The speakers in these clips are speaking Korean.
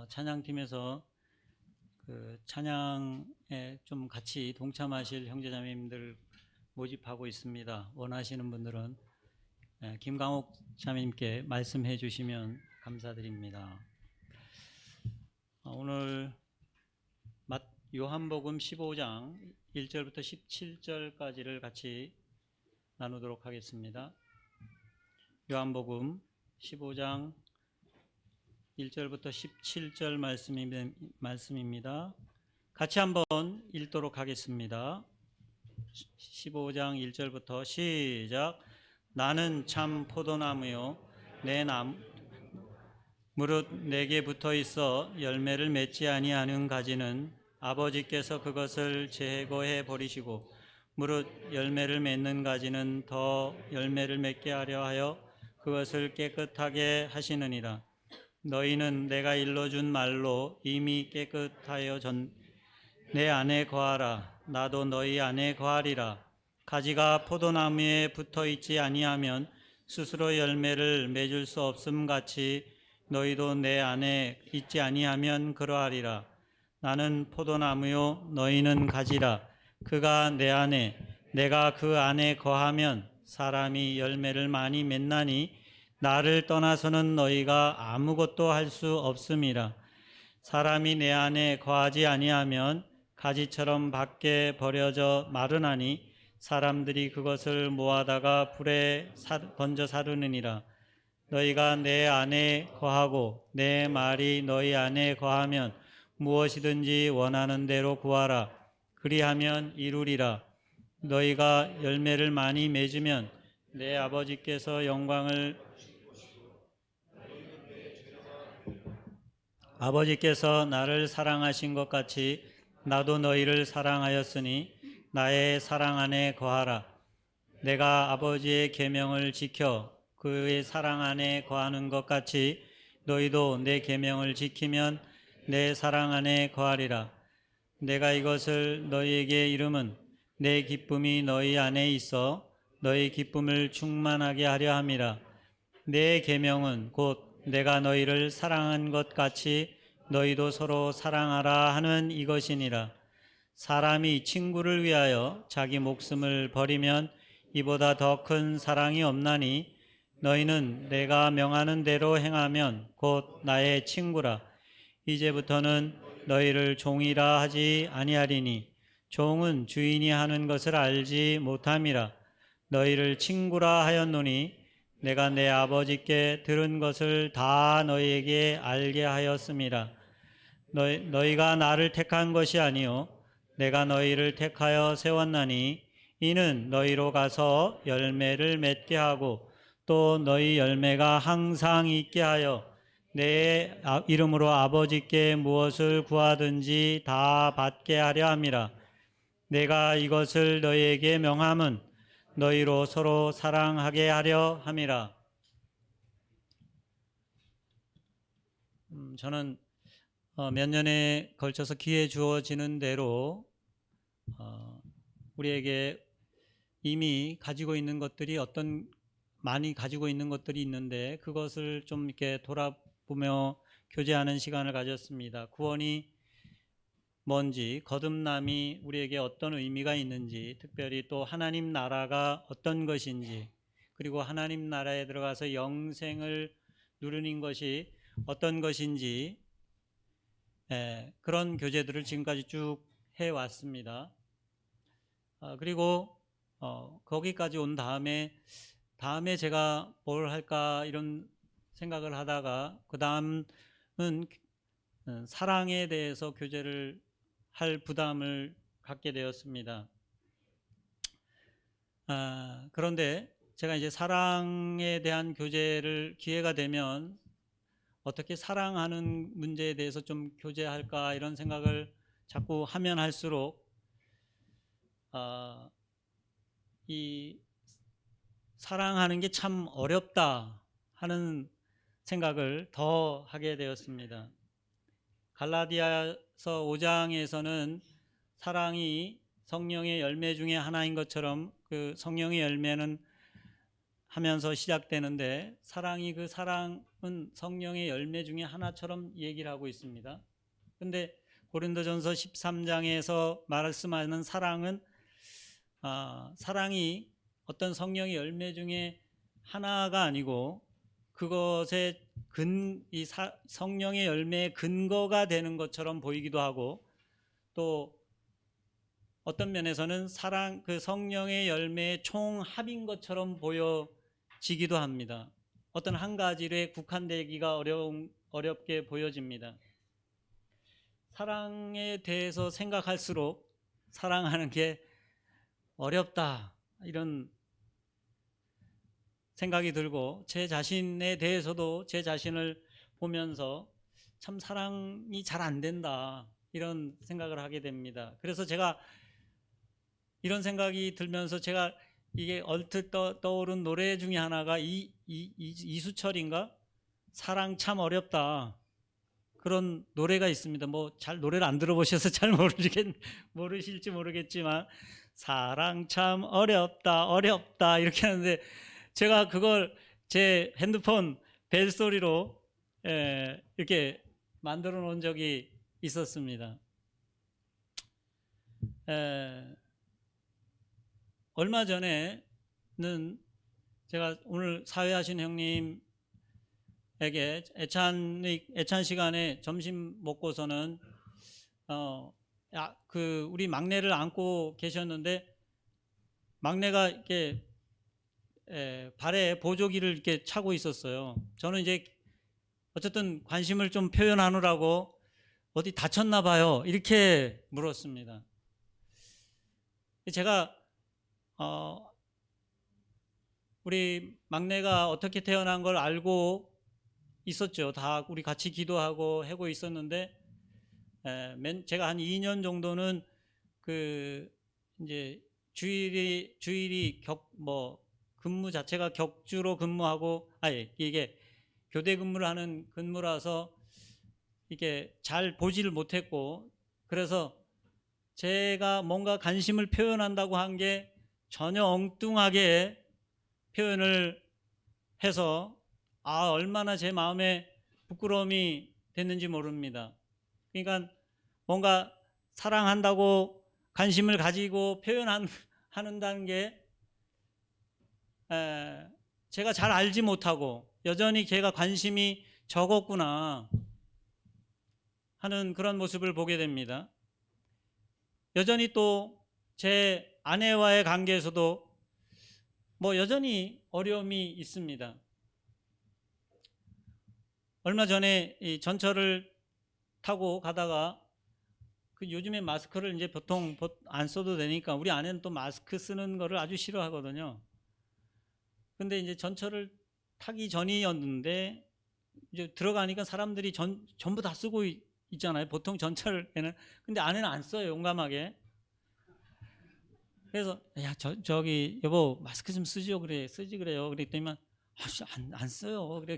찬양팀에서 그 찬양에 좀 같이 동참하실 형제자매님들 모집하고 있습니다. 원하시는 분들은 김강옥 자매님께 말씀해 주시면 감사드립니다. 오늘 요한복음 15장 1절부터 17절까지를 같이 나누도록 하겠습니다. 요한복음 15장 1절부터 17절 말씀입니다. 같이 한번 읽도록 하겠습니다. 15장 1절부터 시작. 나는 참 포도나무요 내 무릇 내게 붙어 있어 열매를 맺지 아니하는 가지는 아버지께서 그것을 제거해 버리시고 무릇 열매를 맺는 가지는 더 열매를 맺게 하려 하여 그것을 깨끗하게 하시느니라. 너희는 내가 일러준 말로 이미 깨끗하여 내 안에 거하라. 나도 너희 안에 거하리라. 가지가 포도나무에 붙어 있지 아니하면 스스로 열매를 맺을 수 없음 같이 너희도 내 안에 있지 아니하면 그러하리라. 나는 포도나무요 너희는 가지라. 그가 내 안에 내가 그 안에 거하면 사람이 열매를 많이 맺나니 나를 떠나서는 너희가 아무것도 할 수 없음이라. 사람이 내 안에 거하지 아니하면 가지처럼 밖에 버려져 마르나니 사람들이 그것을 모아다가 불에 던져 사르느니라. 너희가 내 안에 거하고 내 말이 너희 안에 거하면 무엇이든지 원하는 대로 구하라. 그리하면 이루리라. 너희가 열매를 많이 맺으면 내 아버지께서 아버지께서 나를 사랑하신 것 같이 나도 너희를 사랑하였으니 나의 사랑 안에 거하라. 내가 아버지의 계명을 지켜 그의 사랑 안에 거하는 것 같이 너희도 내 계명을 지키면 내 사랑 안에 거하리라. 내가 이것을 너희에게 이름은 내 기쁨이 너희 안에 있어 너희 기쁨을 충만하게 하려 함이라. 내 계명은 곧 내가 너희를 사랑한 것 같이 너희도 서로 사랑하라 하는 이것이니라. 사람이 친구를 위하여 자기 목숨을 버리면 이보다 더 큰 사랑이 없나니 너희는 내가 명하는 대로 행하면 곧 나의 친구라. 이제부터는 너희를 종이라 하지 아니하리니 종은 주인이 하는 것을 알지 못함이라. 너희를 친구라 하였노니 내가 내 아버지께 들은 것을 다 너희에게 알게 하였음이라. 너희가 나를 택한 것이 아니요 내가 너희를 택하여 세웠나니 이는 너희로 가서 열매를 맺게 하고 또 너희 열매가 항상 있게 하여 내 이름으로 아버지께 무엇을 구하든지 다 받게 하려 함이라. 내가 이것을 너희에게 명함은 너희로 서로 사랑하게 하려 함이라. 저는 몇 년에 걸쳐서 기회 주어지는 대로 우리에게 이미 가지고 있는 것들이 많이 가지고 있는 것들이 있는데 그것을 좀 이렇게 돌아보며 교제하는 시간을 가졌습니다. 구원이 뭔지, 거듭남이 우리에게 어떤 의미가 있는지, 특별히 또 하나님 나라가 어떤 것인지, 그리고 하나님 나라에 들어가서 영생을 누리는 것이 어떤 것인지, 그런 교제들을 지금까지 쭉 해왔습니다. 그리고 거기까지 온 다음에 제가 뭘 할까 이런 생각을 하다가 그 다음은 사랑에 대해서 교제를 할 부담을 갖게 되었습니다. 그런데 제가 이제 사랑에 대한 교제를 기회가 되면 어떻게 사랑하는 문제에 대해서 좀 교제할까 이런 생각을 자꾸 하면 할수록 이 사랑하는 게 참 어렵다 하는 생각을 더 하게 되었습니다. 갈라디아서 5장에서는 사랑이 성령의 열매 중에 하나인 것처럼 그 성령의 열매는 하면서 시작되는데 사랑이 그 사랑 성령의 열매 중에 하나처럼 얘기를 하고 있습니다. 근데 고린도전서 13장에서 말씀하는 사랑은 사랑이 어떤 성령의 열매 중에 하나가 아니고 그것의 성령의 열매의 근거가 되는 것처럼 보이기도 하고, 또 어떤 면에서는 그 성령의 열매의 총합인 것처럼 보여지기도 합니다. 어떤 한 가지에 국한되기가 어렵게 보여집니다. 사랑에 대해서 생각할수록 사랑하는 게 어렵다, 이런 생각이 들고, 제 자신에 대해서도 제 자신을 보면서 참 사랑이 잘 안 된다, 이런 생각을 하게 됩니다. 그래서 제가 이런 생각이 들면서 제가 이게 얼핏 떠오른 노래 중에 하나가 이수철인가? 사랑 참 어렵다, 그런 노래가 있습니다. 뭐 잘 노래를 안 들어보셔서 잘 모르실지 모르겠지만, 사랑 참 어렵다 이렇게 하는데, 제가 그걸 제 핸드폰 벨소리로 이렇게 만들어 놓은 적이 있었습니다. 얼마 전에는 제가 오늘 사회하신 형님에게 애찬 시간에 점심 먹고서는 우리 막내를 안고 계셨는데, 막내가 이렇게 발에 보조기를 이렇게 차고 있었어요. 저는 이제 어쨌든 관심을 좀 표현하느라고 어디 다쳤나 봐요, 이렇게 물었습니다. 제가 우리 막내가 어떻게 태어난 걸 알고 있었죠. 다 우리 같이 기도하고 하고 있었는데, 제가 한 2년 정도는 이제 주일이 근무 자체가 격주로 근무하고, 이게 교대 근무를 하는 근무라서 이게 잘 보지를 못했고, 그래서 제가 뭔가 관심을 표현한다고 한 게 전혀 엉뚱하게 표현을 해서 얼마나 제 마음에 부끄러움이 됐는지 모릅니다. 그러니까 뭔가 사랑한다고 관심을 가지고 표현한다는 게 제가 잘 알지 못하고 여전히 걔가 관심이 적었구나 하는 그런 모습을 보게 됩니다. 여전히 또 제 아내와의 관계에서도 여전히 어려움이 있습니다. 얼마 전에 이 전철을 타고 가다가 요즘에 마스크를 이제 보통 안 써도 되니까, 우리 아내는 또 마스크 쓰는 거를 아주 싫어하거든요. 근데 이제 전철을 타기 전이었는데, 이제 들어가니까 사람들이 전부 다 쓰고 있잖아요, 보통 전철에는. 근데 아내는 안 써요, 용감하게. 그래서 저기 여보 마스크 좀 쓰지 그래요. 그랬더니만 안 써요. 그래,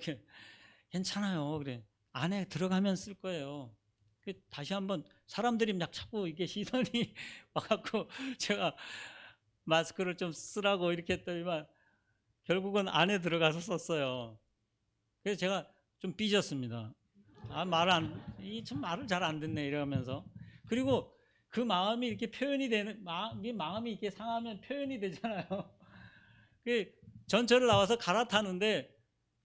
괜찮아요. 그래, 안에 들어가면 쓸 거예요. 다시 한번 사람들이 막 자꾸 이게 시선이 와갖고 제가 마스크를 좀 쓰라고 이렇게 했더니만 결국은 안에 들어가서 썼어요. 그래서 제가 좀 삐졌습니다. 말을 잘 안 듣네 이러면서. 그리고 그 마음이 이렇게 표현이 되는, 마음이 이렇게 상하면 표현이 되잖아요. 전철을 나와서 갈아타는데,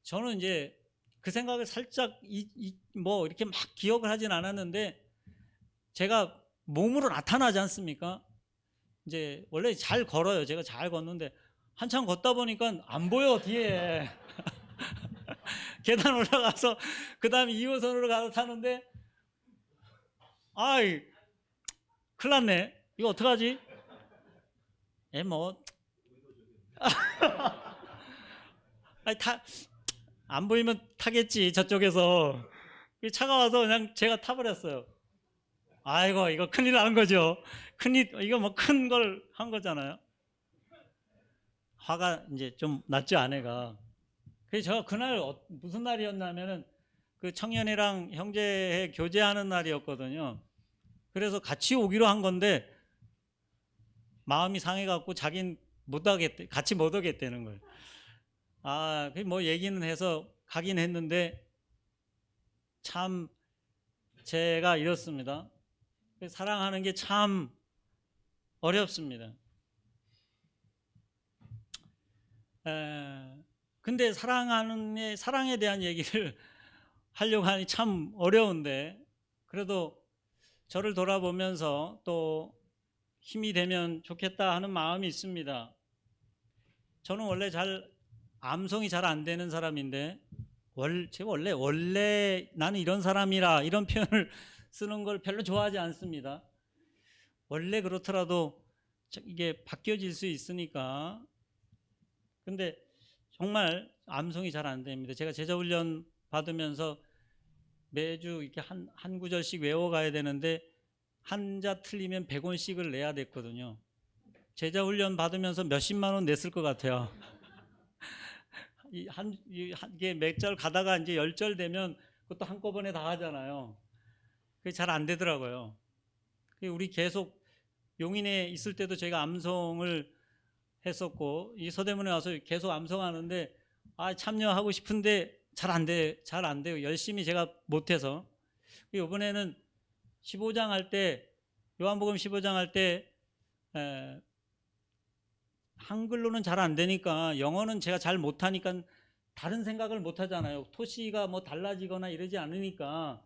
저는 이제 그 생각을 살짝 이렇게 막 기억을 하진 않았는데, 제가 몸으로 나타나지 않습니까? 이제 원래 잘 걸어요. 제가 잘 걷는데 한참 걷다 보니까 안 보여, 뒤에. 계단 올라가서 그 다음에 2호선으로 가서 타는데, 큰일 났네. 이거 어떡하지? 안 보이면 타겠지, 저쪽에서. 차가 와서 그냥 제가 타버렸어요. 아이고, 이거 큰일 나는 거죠. 이거 큰 걸 한 거잖아요. 화가 이제 좀 났죠, 아내가. 그래서 제가 그날 무슨 날이었냐면은 그 청년이랑 형제 교제하는 날이었거든요. 그래서 같이 오기로 한 건데 마음이 상해갖고 자긴 같이 못 오겠다는 거예요. 얘기는 해서 가긴 했는데 참 제가 이렇습니다. 사랑하는 게 참 어렵습니다. 근데 사랑에 대한 얘기를 하려고 하니 참 어려운데, 그래도 저를 돌아보면서 또 힘이 되면 좋겠다 하는 마음이 있습니다. 저는 원래 암송이 잘 안 되는 사람인데, 제가 원래 나는 이런 사람이라 이런 표현을 쓰는 걸 별로 좋아하지 않습니다. 원래 그렇더라도 이게 바뀌어질 수 있으니까. 근데 정말 암송이 잘 안 됩니다. 제가 제자훈련 받으면서 매주 이렇게 한 구절씩 외워가야 되는데 한자 틀리면 100원씩을 내야 됐거든요. 제자훈련 받으면서 몇십만 원 냈을 것 같아요. 이게 몇 절 가다가 이제 10절 되면 그것도 한꺼번에 다 하잖아요. 그게 잘 안 되더라고요. 우리 계속 용인에 있을 때도 제가 암송을 했었고, 이 서대문에 와서 계속 암송하는데 참여하고 싶은데 잘 안 돼요. 열심히 제가 못해서. 이번에는 15장 할 때, 요한복음 15장 할 때 한글로는 잘 안 되니까, 영어는 제가 잘 못하니까 다른 생각을 못 하잖아요. 토시가 뭐 달라지거나 이러지 않으니까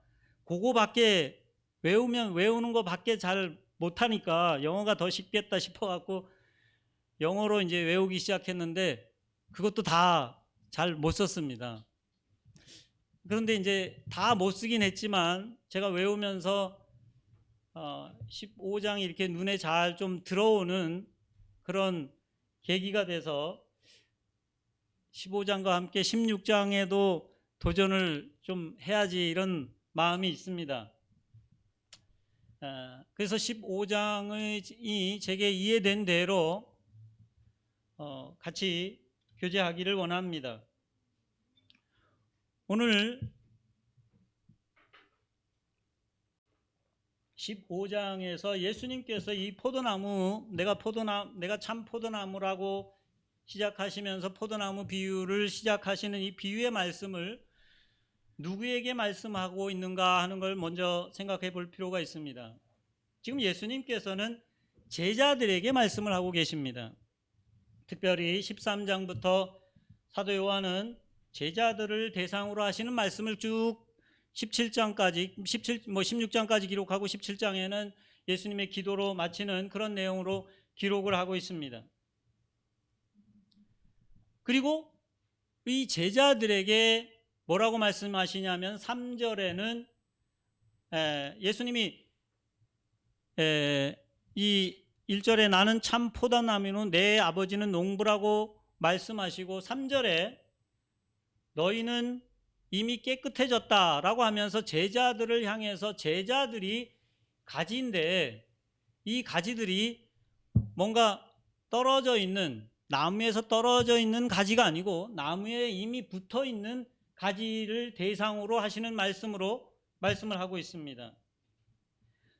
그거밖에 외우는 거밖에 잘 못하니까 영어가 더 쉽겠다 싶어갖고 영어로 이제 외우기 시작했는데 그것도 다 잘 못 썼습니다. 그런데 이제 다 못 쓰긴 했지만 제가 외우면서 15장이 이렇게 눈에 잘 좀 들어오는 그런 계기가 돼서 15장과 함께 16장에도 도전을 좀 해야지 이런 마음이 있습니다. 그래서 15장이 제게 이해된 대로 같이 교제하기를 원합니다. 오늘 15장에서 예수님께서 이 포도나무, 내가 참 포도나무라고 시작하시면서 포도나무 비유를 시작하시는 이 비유의 말씀을 누구에게 말씀하고 있는가 하는 걸 먼저 생각해 볼 필요가 있습니다. 지금 예수님께서는 제자들에게 말씀을 하고 계십니다. 특별히 13장부터 사도 요한은 제자들을 대상으로 하시는 말씀을 쭉 16장까지 기록하고 17장에는 예수님의 기도로 마치는 그런 내용으로 기록을 하고 있습니다. 그리고 이 제자들에게 뭐라고 말씀하시냐면 3절에는 예수님이 이 1절에 나는 참 포도나무는 내 아버지는 농부라고 말씀하시고 3절에 너희는 이미 깨끗해졌다라고 하면서 제자들을 향해서 제자들이 가지인데 이 가지들이 뭔가 떨어져 있는, 나무에서 떨어져 있는 가지가 아니고 나무에 이미 붙어 있는 가지를 대상으로 하시는 말씀을 하고 있습니다.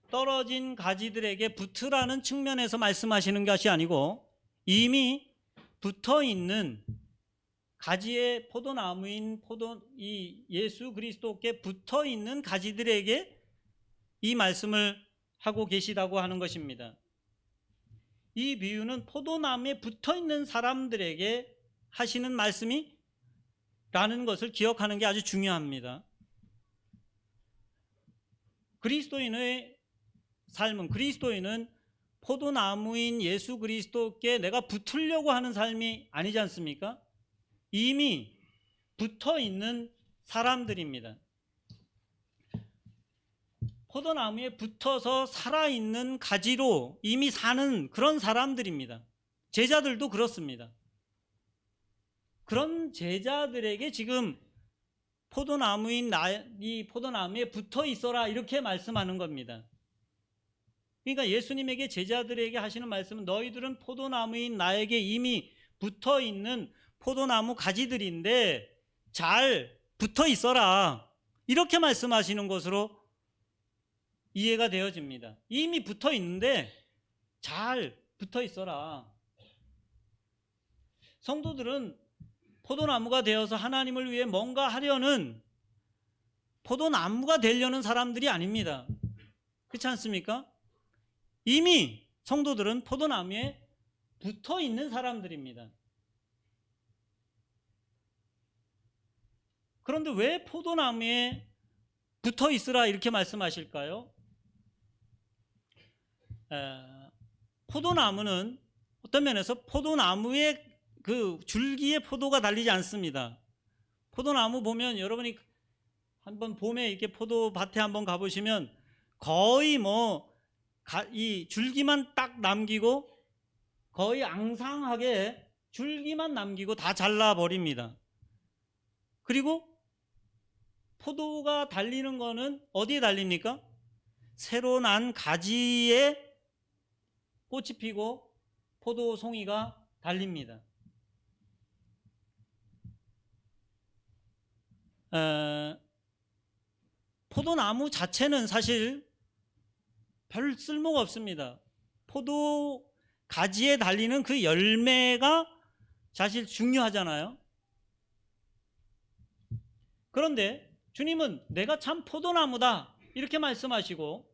떨어진 가지들에게 붙으라는 측면에서 말씀하시는 것이 아니고 이미 붙어 있는 가지의 포도나무인 이 예수 그리스도께 붙어 있는 가지들에게 이 말씀을 하고 계시다고 하는 것입니다. 이 비유는 포도나무에 붙어 있는 사람들에게 하시는 말씀이 라는 것을 기억하는 게 아주 중요합니다. 그리스도인의 삶은, 그리스도인은 포도나무인 예수 그리스도께 내가 붙으려고 하는 삶이 아니지 않습니까? 이미 붙어 있는 사람들입니다. 포도나무에 붙어서 살아있는 가지로 이미 사는 그런 사람들입니다. 제자들도 그렇습니다. 그런 제자들에게 지금 이 포도나무에 붙어 있어라 이렇게 말씀하는 겁니다. 그러니까 예수님에게 제자들에게 하시는 말씀은 너희들은 포도나무인 나에게 이미 붙어 있는 포도나무 가지들인데 잘 붙어 있어라 이렇게 말씀하시는 것으로 이해가 되어집니다. 이미 붙어 있는데 잘 붙어 있어라. 성도들은 포도나무가 되어서 하나님을 위해 뭔가 하려는 포도나무가 되려는 사람들이 아닙니다. 그렇지 않습니까? 이미 성도들은 포도나무에 붙어 있는 사람들입니다. 그런데 왜 포도나무에 붙어 있으라 이렇게 말씀하실까요? 포도나무는 어떤 면에서 포도나무의 그 줄기에 포도가 달리지 않습니다. 포도나무 보면 여러분이 한번 봄에 이렇게 포도밭에 한번 가보시면 거의 이 줄기만 딱 남기고 거의 앙상하게 줄기만 남기고 다 잘라버립니다. 그리고 포도가 달리는 거는 어디에 달립니까? 새로 난 가지에 꽃이 피고 포도송이가 달립니다. 포도나무 자체는 사실 별 쓸모가 없습니다. 포도 가지에 달리는 그 열매가 사실 중요하잖아요. 그런데 주님은 내가 참 포도나무다 이렇게 말씀하시고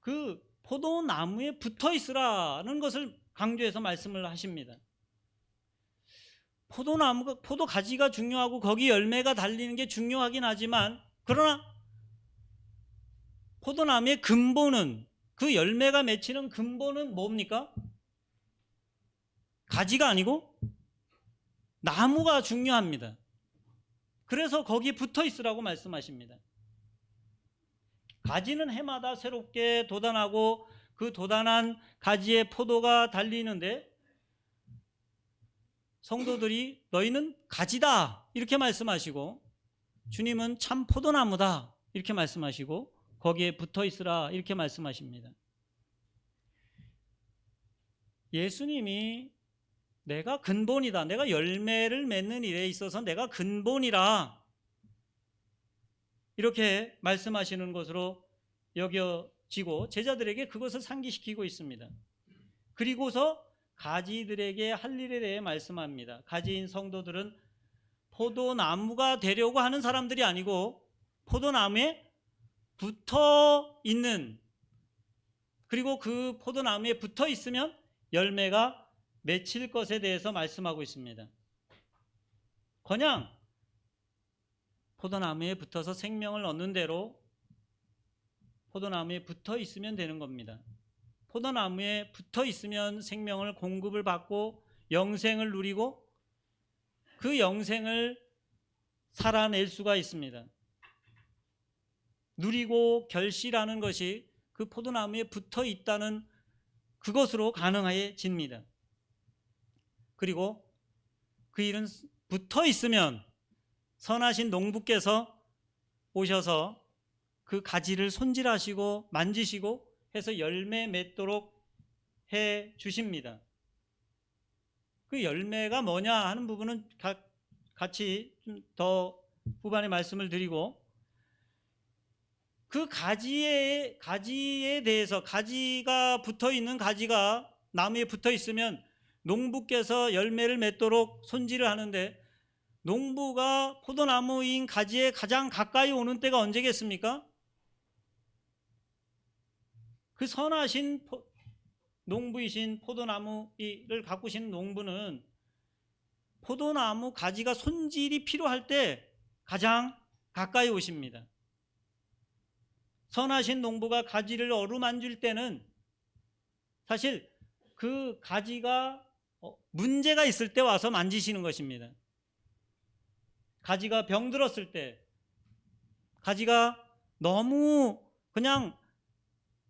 그 포도나무에 붙어 있으라는 것을 강조해서 말씀을 하십니다. 포도 가지가 중요하고 거기 열매가 달리는 게 중요하긴 하지만 그러나 포도나무의 근본은 그 열매가 맺히는 근본은 뭡니까? 가지가 아니고 나무가 중요합니다. 그래서 거기에 붙어 있으라고 말씀하십니다. 가지는 해마다 새롭게 돋아나고 그 돋아난 가지에 포도가 달리는데 성도들이 너희는 가지다 이렇게 말씀하시고 주님은 참 포도나무다 이렇게 말씀하시고 거기에 붙어 있으라 이렇게 말씀하십니다. 예수님이 내가 근본이다, 내가 열매를 맺는 일에 있어서 내가 근본이라 이렇게 말씀하시는 것으로 여겨지고 제자들에게 그것을 상기시키고 있습니다. 그리고서 가지들에게 할 일에 대해 말씀합니다. 가지인 성도들은 포도나무가 되려고 하는 사람들이 아니고 포도나무에 붙어 있는, 그리고 그 포도나무에 붙어 있으면 열매가 맺힐 것에 대해서 말씀하고 있습니다. 그냥 포도나무에 붙어서 생명을 얻는 대로 포도나무에 붙어 있으면 되는 겁니다. 포도나무에 붙어 있으면 생명을 공급을 받고 영생을 누리고 그 영생을 살아낼 수가 있습니다. 누리고 결실하는 것이 그 포도나무에 붙어 있다는 그것으로 가능해집니다. 그리고 그 일은 붙어 있으면 선하신 농부께서 오셔서 그 가지를 손질하시고 만지시고 해서 열매 맺도록 해 주십니다. 그 열매가 뭐냐 하는 부분은 같이 좀 더 후반에 말씀을 드리고, 그 가지에 대해서, 가지가 붙어 있는 가지가 나무에 붙어 있으면 농부께서 열매를 맺도록 손질을 하는데 농부가 포도나무인 가지에 가장 가까이 오는 때가 언제겠습니까? 그 선하신 농부이신 포도나무를 가꾸신 농부는 포도나무 가지가 손질이 필요할 때 가장 가까이 오십니다. 선하신 농부가 가지를 어루만질 때는 사실 그 가지가 문제가 있을 때 와서 만지시는 것입니다. 가지가 병들었을 때, 가지가 너무 그냥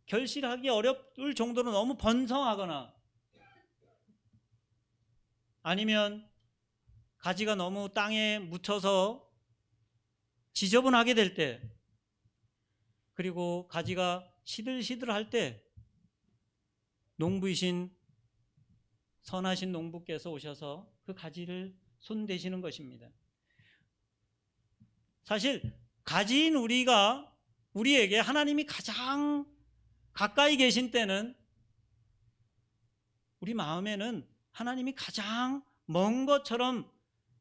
결실하기 어려울 정도로 너무 번성하거나 아니면 가지가 너무 땅에 묻혀서 지저분하게 될 때, 그리고 가지가 시들시들할 때 농부이신 선하신 농부께서 오셔서 그 가지를 손대시는 것입니다. 사실 가지인 우리에게 하나님이 가장 가까이 계신 때는 우리 마음에는 하나님이 가장 먼 것처럼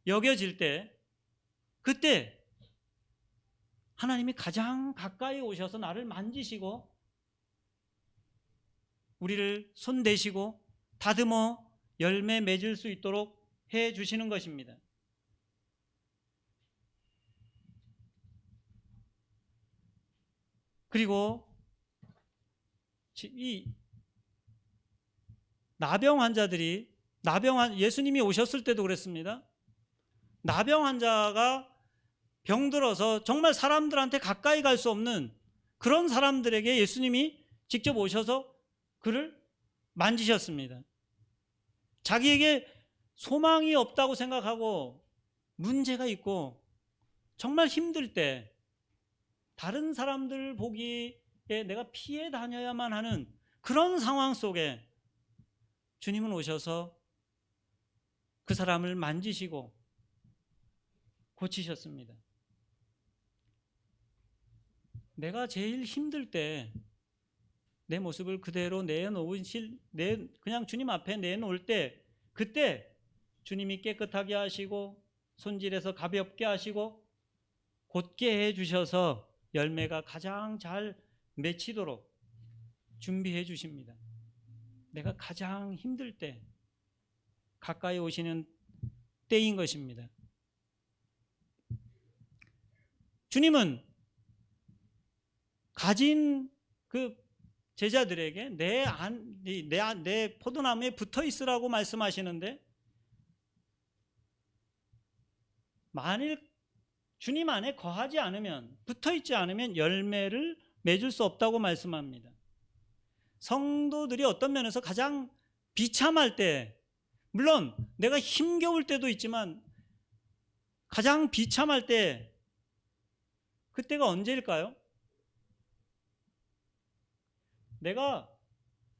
여겨질 때, 그때 하나님이 가장 가까이 오셔서 나를 만지시고 우리를 손대시고 다듬어 열매 맺을 수 있도록 해 주시는 것입니다. 그리고 이 나병 환자들이 예수님이 오셨을 때도 그랬습니다. 나병 환자가 병들어서 정말 사람들한테 가까이 갈 수 없는 그런 사람들에게 예수님이 직접 오셔서 그를 만지셨습니다. 자기에게 소망이 없다고 생각하고 문제가 있고 정말 힘들 때 다른 사람들 보기에 내가 피해 다녀야만 하는 그런 상황 속에 주님은 오셔서 그 사람을 만지시고 고치셨습니다. 내가 제일 힘들 때 내 모습을 그대로 그냥 주님 앞에 내놓을 때, 그때 주님이 깨끗하게 하시고 손질해서 가볍게 하시고 곧게 해주셔서 열매가 가장 잘 맺히도록 준비해 주십니다. 내가 가장 힘들 때 가까이 오시는 때인 것입니다. 주님은 가진 그 제자들에게 내 포도나무에 붙어 있으라고 말씀하시는데, 만일 주님 안에 거하지 않으면, 붙어 있지 않으면 열매를 맺을 수 없다고 말씀합니다. 성도들이 어떤 면에서 가장 비참할 때, 물론 내가 힘겨울 때도 있지만 가장 비참할 때, 그때가 언제일까요? 내가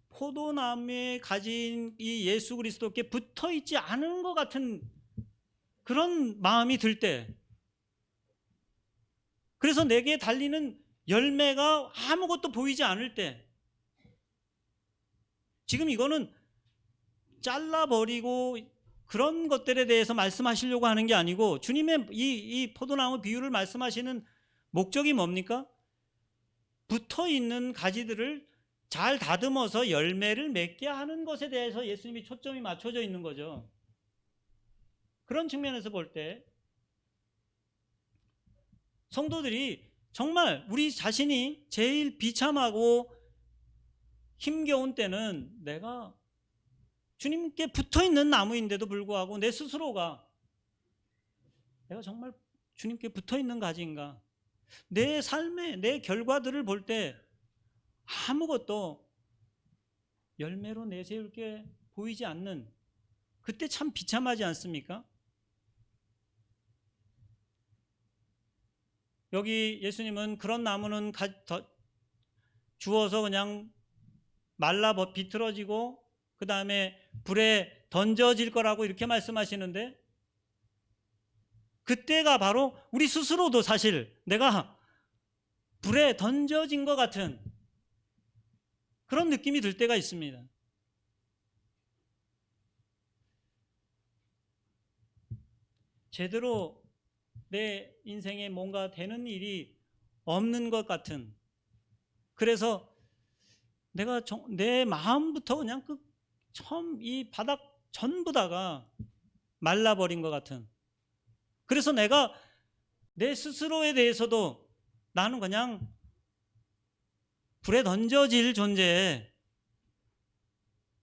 포도나무에 가진 이 예수 그리스도께 붙어 있지 않은 것 같은 그런 마음이 들 때, 그래서 내게 달리는 열매가 아무것도 보이지 않을 때, 지금 이거는 잘라버리고 그런 것들에 대해서 말씀하시려고 하는 게 아니고, 주님의 이 포도나무 비유를 말씀하시는 목적이 뭡니까? 붙어 있는 가지들을 잘 다듬어서 열매를 맺게 하는 것에 대해서 예수님이 초점이 맞춰져 있는 거죠. 그런 측면에서 볼 때 성도들이 정말 우리 자신이 제일 비참하고 힘겨운 때는 내가 주님께 붙어 있는 나무인데도 불구하고 내 스스로가 내가 정말 주님께 붙어 있는 가지인가, 내 삶의 내 결과들을 볼 때 아무것도 열매로 내세울 게 보이지 않는 그때 참 비참하지 않습니까? 여기 예수님은 그런 나무는 주워서 그냥 말라 비틀어지고 그 다음에 불에 던져질 거라고 이렇게 말씀하시는데, 그때가 바로 우리 스스로도 사실 내가 불에 던져진 것 같은 그런 느낌이 들 때가 있습니다. 제대로 내 인생에 뭔가 되는 일이 없는 것 같은, 그래서 내가 내 마음부터 그냥 처음 이 바닥 전부 다가 말라버린 것 같은, 그래서 내가 내 스스로에 대해서도 나는 그냥 불에 던져질 존재,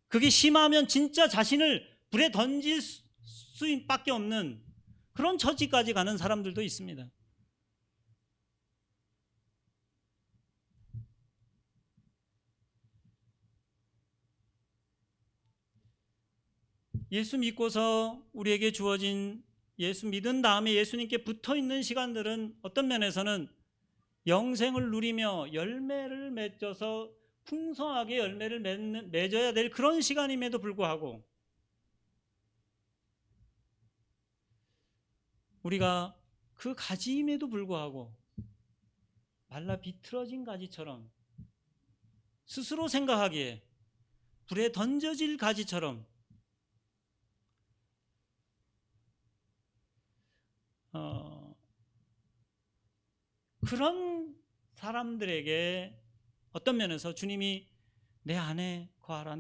그게 심하면 진짜 자신을 불에 던질 수밖에 없는 그런 처지까지 가는 사람들도 있습니다. 예수 믿고서 우리에게 주어진, 예수 믿은 다음에 예수님께 붙어 있는 시간들은 어떤 면에서는 영생을 누리며 열매를 맺어서 풍성하게 열매를 맺어야 될 그런 시간임에도 불구하고, 우리가 그 가지임에도 불구하고 말라 비틀어진 가지처럼, 스스로 생각하기에 불에 던져질 가지처럼 그런 사람들에게 어떤 면에서 주님이 내 안에 거하라,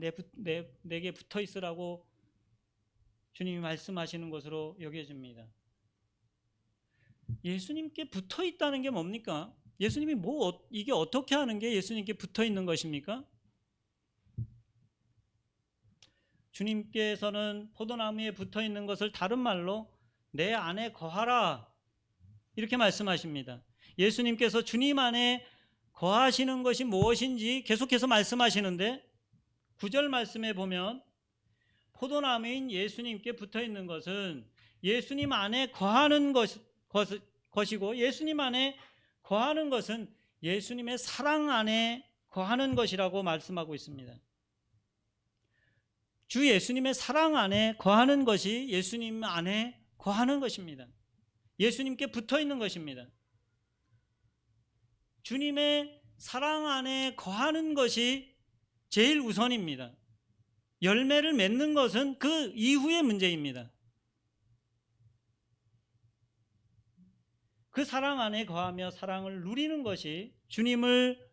내게 붙어 있으라고 주님이 말씀하시는 것으로 여겨집니다. 예수님께 붙어 있다는 게 뭡니까? 예수님이 이게 어떻게 하는 게 예수님께 붙어 있는 것입니까? 주님께서는 포도나무에 붙어 있는 것을 다른 말로 내 안에 거하라 이렇게 말씀하십니다. 예수님께서 주님 안에 거하시는 것이 무엇인지 계속해서 말씀하시는데 9절 말씀에 보면 포도나무인 예수님께 붙어 있는 것은 예수님 안에 거하는 것이고 예수님 안에 거하는 것은 예수님의 사랑 안에 거하는 것이라고 말씀하고 있습니다. 주 예수님의 사랑 안에 거하는 것이 예수님 안에 거하는 것입니다. 예수님께 붙어 있는 것입니다. 주님의 사랑 안에 거하는 것이 제일 우선입니다. 열매를 맺는 것은 그 이후의 문제입니다. 그 사랑 안에 거하며 사랑을 누리는 것이 주님을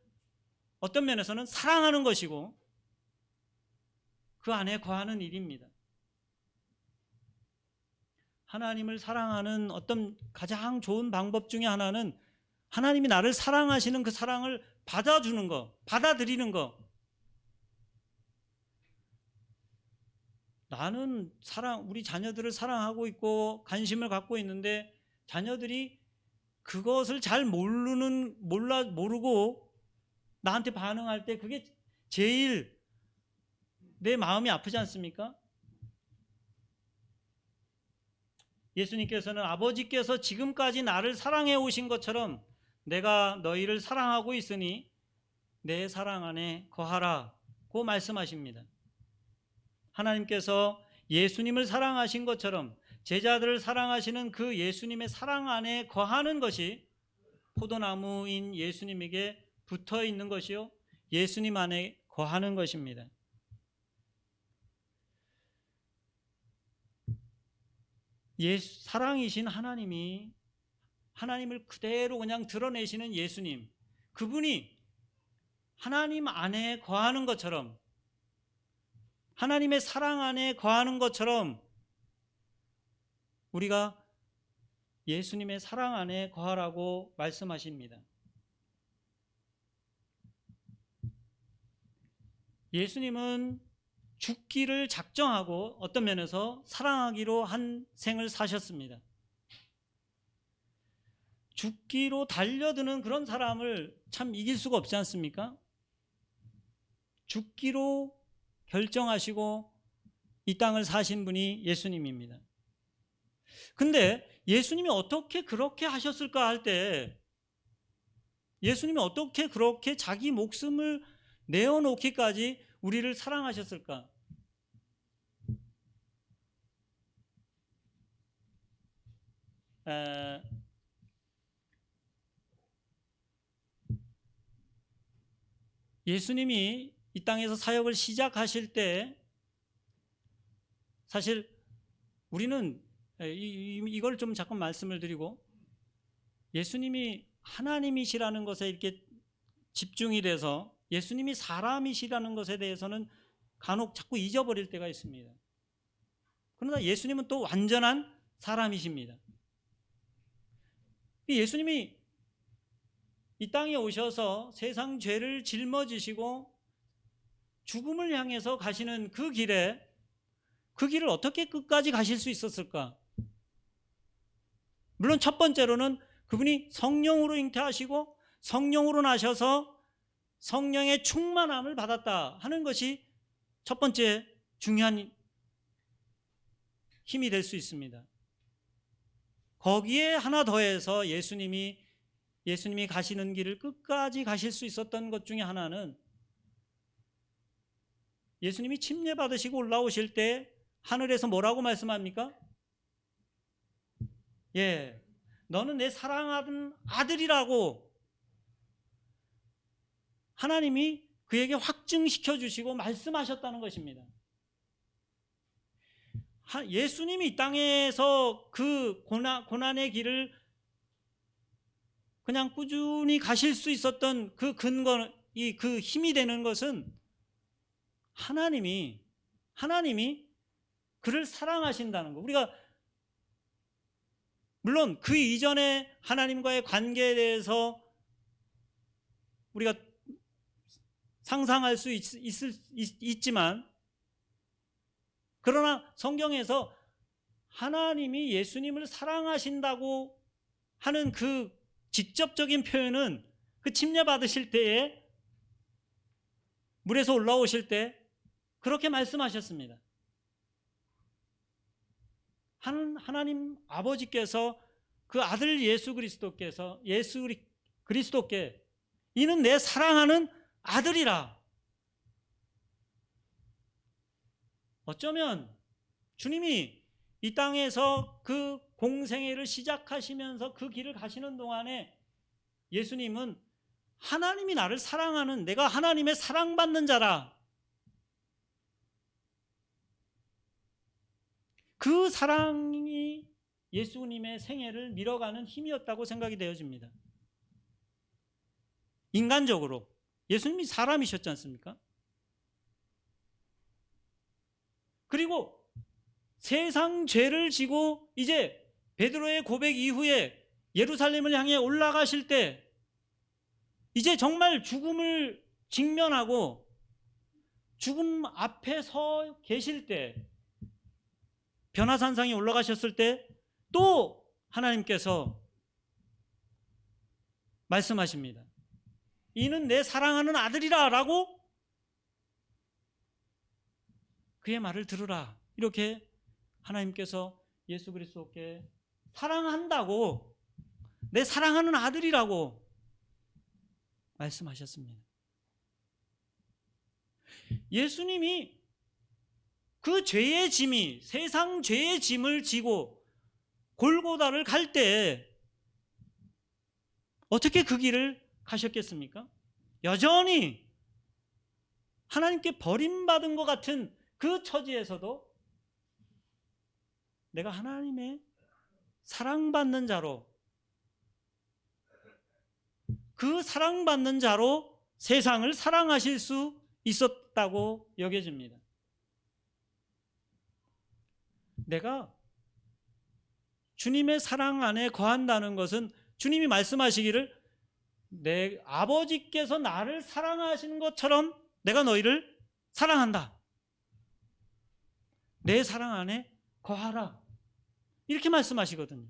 어떤 면에서는 사랑하는 것이고 그 안에 거하는 일입니다. 하나님을 사랑하는 어떤 가장 좋은 방법 중에 하나는 하나님이 나를 사랑하시는 그 사랑을 받아주는 것, 받아들이는 것. 나는 우리 자녀들을 사랑하고 있고 관심을 갖고 있는데 자녀들이 그것을 잘 모르고 나한테 반응할 때 그게 제일 내 마음이 아프지 않습니까? 예수님께서는 아버지께서 지금까지 나를 사랑해 오신 것처럼 내가 너희를 사랑하고 있으니 내 사랑 안에 거하라고 말씀하십니다. 하나님께서 예수님을 사랑하신 것처럼 제자들을 사랑하시는 그 예수님의 사랑 안에 거하는 것이 포도나무인 예수님에게 붙어 있는 것이요 예수님 안에 거하는 것입니다. 사랑이신 하나님이 하나님을 그대로 그냥 드러내시는 예수님, 그분이 하나님 안에 거하는 것처럼 하나님의 사랑 안에 거하는 것처럼 우리가 예수님의 사랑 안에 거하라고 말씀하십니다. 예수님은 죽기를 작정하고 어떤 면에서 사랑하기로 한 생을 사셨습니다. 죽기로 달려드는 그런 사람을 참 이길 수가 없지 않습니까? 죽기로 결정하시고 이 땅을 사신 분이 예수님입니다. 근데 예수님이 어떻게 그렇게 하셨을까 할 때 예수님이 어떻게 그렇게 자기 목숨을 내어놓기까지 우리를 사랑하셨을까? 예수님이 이 땅에서 사역을 시작하실 때 사실 우리는 이걸 좀 잠깐 말씀을 드리고 예수님이 하나님이시라는 것에 이렇게 집중이 돼서 예수님이 사람이시라는 것에 대해서는 간혹 자꾸 잊어버릴 때가 있습니다. 그러나 예수님은 또 완전한 사람이십니다. 예수님이 이 땅에 오셔서 세상 죄를 짊어지시고 죽음을 향해서 가시는 그 길을 어떻게 끝까지 가실 수 있었을까? 물론 첫 번째로는 그분이 성령으로 잉태하시고 성령으로 나셔서 성령의 충만함을 받았다 하는 것이 첫 번째 중요한 힘이 될 수 있습니다. 거기에 하나 더해서 예수님이 가시는 길을 끝까지 가실 수 있었던 것 중에 하나는 예수님이 침례 받으시고 올라오실 때 하늘에서 뭐라고 말씀합니까? 너는 내 사랑하는 아들이라고 하나님이 그에게 확증시켜 주시고 말씀하셨다는 것입니다. 예수님이 이 땅에서 그 고난의 길을 그냥 꾸준히 가실 수 있었던 그 근거, 그 힘이 되는 것은 하나님이 그를 사랑하신다는 거. 우리가 물론 그 이전에 하나님과의 관계에 대해서 우리가 상상할 수 있지만, 그러나 성경에서 하나님이 예수님을 사랑하신다고 하는 그 직접적인 표현은 그 침례받으실 때에 물에서 올라오실 때 그렇게 말씀하셨습니다. 하나님 아버지께서 그 아들 예수 그리스도께 이는 내 사랑하는 아들이라. 어쩌면 주님이 이 땅에서 그 공생애를 시작하시면서 그 길을 가시는 동안에 예수님은 하나님이 나를 사랑하는, 내가 하나님의 사랑받는 자라, 그 사랑이 예수님의 생애를 밀어가는 힘이었다고 생각이 되어집니다. 인간적으로 예수님이 사람이셨지 않습니까? 그리고 세상 죄를 지고 이제 베드로의 고백 이후에 예루살렘을 향해 올라가실 때 이제 정말 죽음을 직면하고 죽음 앞에 서 계실 때, 변화산상에 올라가셨을 때 또 하나님께서 말씀하십니다. 이는 내 사랑하는 아들이라 라고, 그의 말을 들으라, 이렇게 하나님께서 예수 그리스도께 사랑한다고, 내 사랑하는 아들이라고 말씀하셨습니다. 예수님이 그 죄의 짐이, 세상 죄의 짐을 지고 골고다를 갈 때 어떻게 그 길을 가셨겠습니까? 여전히 하나님께 버림받은 것 같은 그 처지에서도 내가 하나님의 사랑받는 자로, 그 사랑받는 자로 세상을 사랑하실 수 있었다고 여겨집니다. 내가 주님의 사랑 안에 거한다는 것은 주님이 말씀하시기를 내 아버지께서 나를 사랑하시는 것처럼 내가 너희를 사랑한다. 내 사랑 안에 거하라. 이렇게 말씀하시거든요.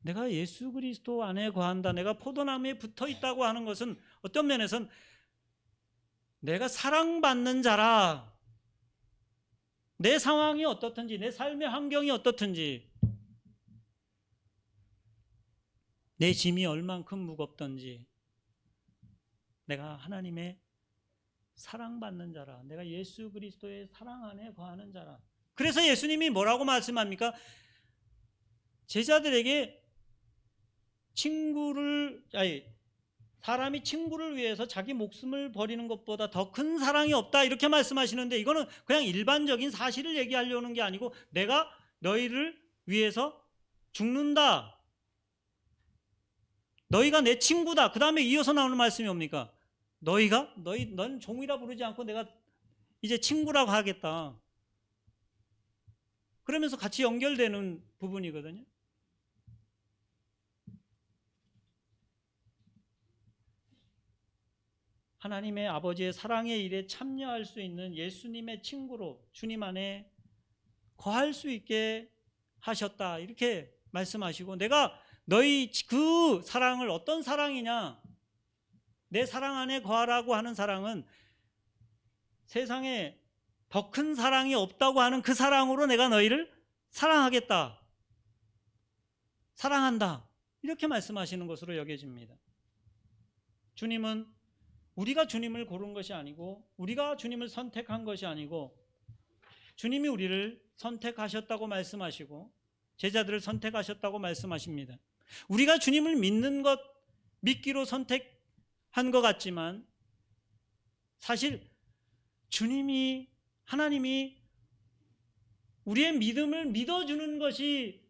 내가 예수 그리스도 안에 거한다, 내가 포도나무에 붙어 있다고 하는 것은 어떤 면에서는 내가 사랑받는 자라, 내 상황이 어떻든지, 내 삶의 환경이 어떻든지, 내 짐이 얼만큼 무겁든지 내가 하나님의 사랑받는 자라, 내가 예수 그리스도의 사랑 안에 거하는 자라. 그래서 예수님이 뭐라고 말씀합니까? 제자들에게 사람이 친구를 위해서 자기 목숨을 버리는 것보다 더 큰 사랑이 없다, 이렇게 말씀하시는데, 이거는 그냥 일반적인 사실을 얘기하려는 게 아니고 내가 너희를 위해서 죽는다, 너희가 내 친구다. 그 다음에 이어서 나오는 말씀이 뭡니까? 넌 종이라 부르지 않고 내가 이제 친구라고 하겠다. 그러면서 같이 연결되는 부분이거든요. 하나님의 아버지의 사랑의 일에 참여할 수 있는 예수님의 친구로 주님 안에 거할 수 있게 하셨다, 이렇게 말씀하시고, 내가 너희 그 사랑을, 어떤 사랑이냐, 내 사랑 안에 거하라고 하는 사랑은 세상에 더 큰 사랑이 없다고 하는 그 사랑으로 내가 너희를 사랑하겠다, 사랑한다, 이렇게 말씀하시는 것으로 여겨집니다. 주님은 우리가 주님을 고른 것이 아니고, 우리가 주님을 선택한 것이 아니고, 주님이 우리를 선택하셨다고 말씀하시고 제자들을 선택하셨다고 말씀하십니다. 우리가 주님을 믿기로 선택한 것 같지만 사실 하나님이 우리의 믿음을 믿어주는 것이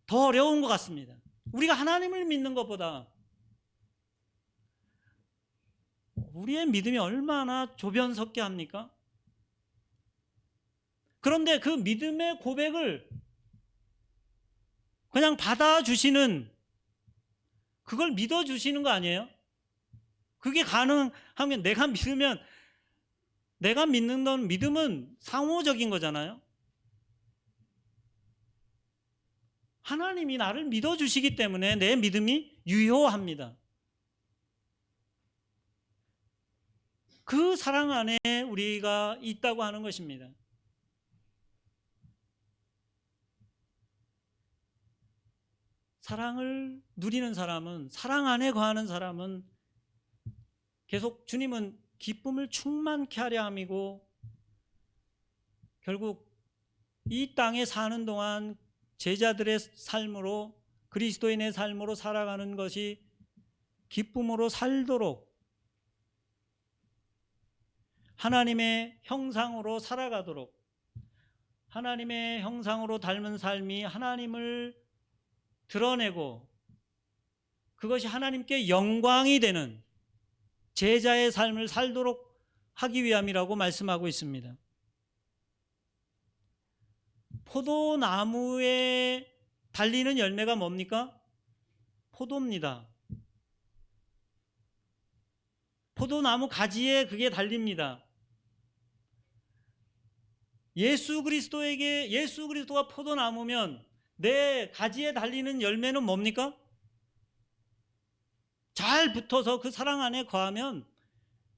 더 어려운 것 같습니다. 우리가 하나님을 믿는 것보다 우리의 믿음이 얼마나 조변석게 합니까? 그런데 그 믿음의 고백을 그냥 받아주시는, 그걸 믿어주시는 거 아니에요? 그게 가능하면, 내가 믿으면, 내가 믿는 건, 믿음은 상호적인 거잖아요. 하나님이 나를 믿어주시기 때문에 내 믿음이 유효합니다. 그 사랑 안에 우리가 있다고 하는 것입니다. 사랑을 누리는 사람은, 사랑 안에 거하는 사람은 계속 주님은 기쁨을 충만케 하려 함이고, 결국 이 땅에 사는 동안 제자들의 삶으로, 그리스도인의 삶으로 살아가는 것이 기쁨으로 살도록, 하나님의 형상으로 살아가도록, 하나님의 형상으로 닮은 삶이 하나님을 드러내고 그것이 하나님께 영광이 되는 제자의 삶을 살도록 하기 위함이라고 말씀하고 있습니다. 포도나무에 달리는 열매가 뭡니까? 포도입니다. 포도나무 가지에 그게 달립니다. 예수 그리스도가 포도나무면 내 가지에 달리는 열매는 뭡니까? 잘 붙어서 그 사랑 안에 거하면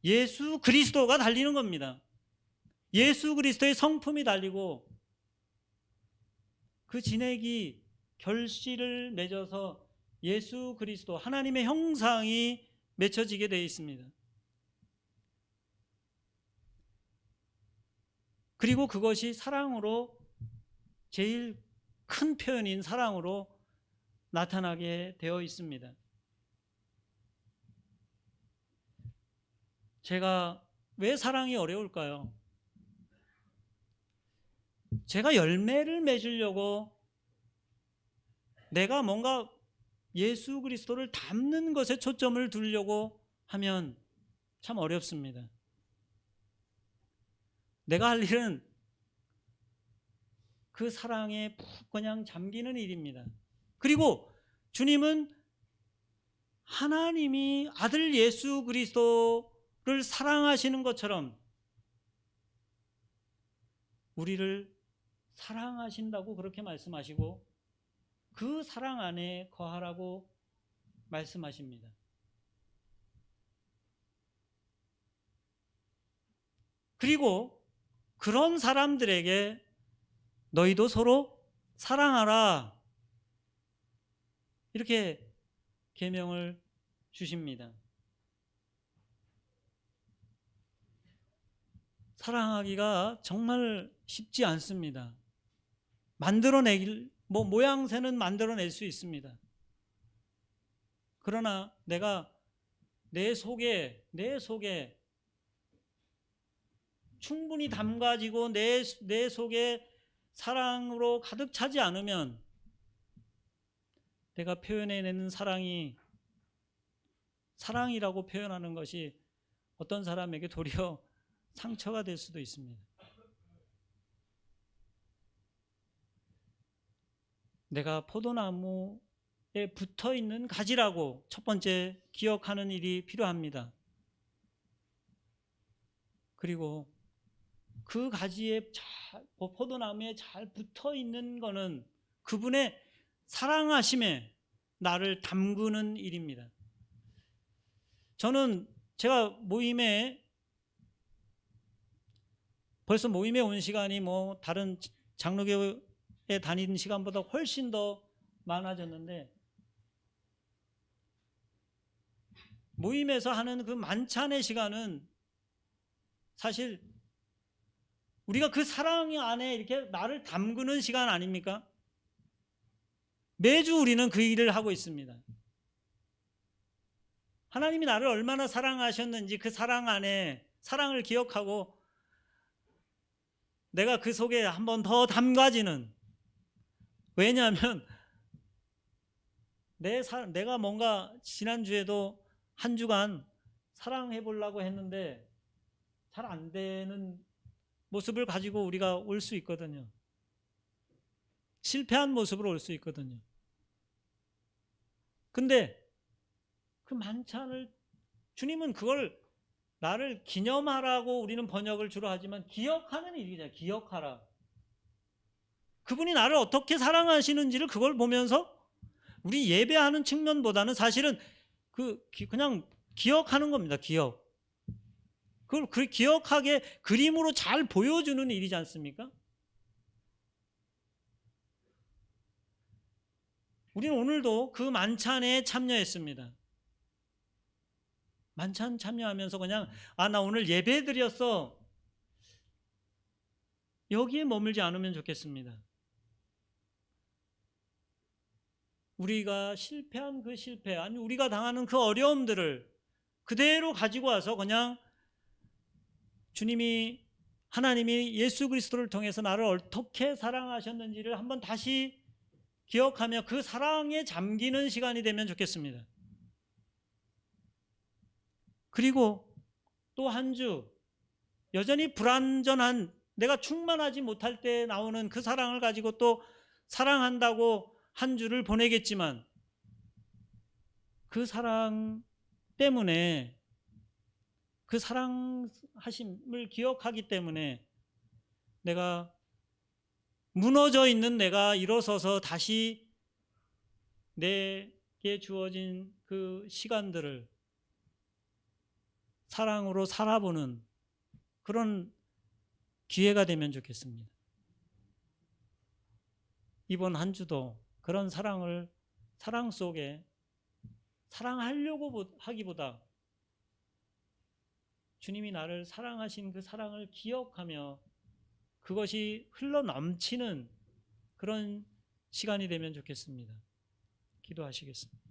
예수 그리스도가 달리는 겁니다. 예수 그리스도의 성품이 달리고 그 진액이 결실을 맺어서 예수 그리스도, 하나님의 형상이 맺혀지게 되어 있습니다. 그리고 그것이 사랑으로, 제일 큰 표현인 사랑으로 나타나게 되어 있습니다. 제가 왜 사랑이 어려울까요? 제가 열매를 맺으려고 내가 뭔가 예수 그리스도를 닮는 것에 초점을 두려고 하면 참 어렵습니다. 내가 할 일은 그 사랑에 푹 그냥 잠기는 일입니다. 그리고 주님은 하나님이 아들 예수 그리스도를 사랑하시는 것처럼 우리를 사랑하신다고 그렇게 말씀하시고 그 사랑 안에 거하라고 말씀하십니다. 그리고 그런 사람들에게 너희도 서로 사랑하라, 이렇게 계명을 주십니다. 사랑하기가 정말 쉽지 않습니다. 모양새는 만들어낼 수 있습니다. 그러나 내가 내 속에 충분히 담가지고 내 속에 사랑으로 가득 차지 않으면 내가 표현해내는 사랑이라고 표현하는 것이 어떤 사람에게 도리어 상처가 될 수도 있습니다. 내가 포도나무에 붙어있는 가지라고 첫 번째 기억하는 일이 필요합니다. 그리고 그 가지에 포도나무에 잘 붙어있는 거는 그분의 사랑하심에 나를 담그는 일입니다. 저는 제가 벌써 모임에 온 시간이 다른 장로교에 다니는 시간보다 훨씬 더 많아졌는데, 모임에서 하는 그 만찬의 시간은 사실 우리가 그 사랑 안에 이렇게 나를 담그는 시간 아닙니까? 매주 우리는 그 일을 하고 있습니다. 하나님이 나를 얼마나 사랑하셨는지 그 사랑 안에 사랑을 기억하고 내가 그 속에 한 번 더 담가지는, 왜냐하면 내가 뭔가 지난주에도 한 주간 사랑해 보려고 했는데 잘 안 되는 모습을 가지고 우리가 올 수 있거든요. 실패한 모습으로 올 수 있거든요. 근데 그 만찬을 주님은 그걸 나를 기념하라고 우리는 번역을 주로 하지만 기억하는 일이잖아요. 기억하라. 그분이 나를 어떻게 사랑하시는지를 그걸 보면서 우리 예배하는 측면보다는 사실은 그냥 기억하는 겁니다. 기억. 그걸 기억하게 그림으로 잘 보여주는 일이지 않습니까? 우리는 오늘도 그 만찬에 참여했습니다. 만찬 참여하면서 그냥 나 오늘 예배 드렸어. 여기에 머물지 않으면 좋겠습니다. 우리가 실패한 그 실패, 아니 우리가 당하는 그 어려움들을 그대로 가지고 와서 그냥 하나님이 예수 그리스도를 통해서 나를 어떻게 사랑하셨는지를 한번 다시 기억하며 그 사랑에 잠기는 시간이 되면 좋겠습니다. 그리고 또 한 주 여전히 불완전한 내가 충만하지 못할 때 나오는 그 사랑을 가지고 또 사랑한다고 한 주를 보내겠지만 그 사랑 때문에 그 사랑하심을 기억하기 때문에 내가 무너져 있는 내가 일어서서 다시 내게 주어진 그 시간들을 사랑으로 살아보는 그런 기회가 되면 좋겠습니다. 이번 한 주도 그런 사랑 속에 사랑하려고 하기보다 주님이 나를 사랑하신 그 사랑을 기억하며 그것이 흘러 넘치는 그런 시간이 되면 좋겠습니다. 기도하시겠습니다.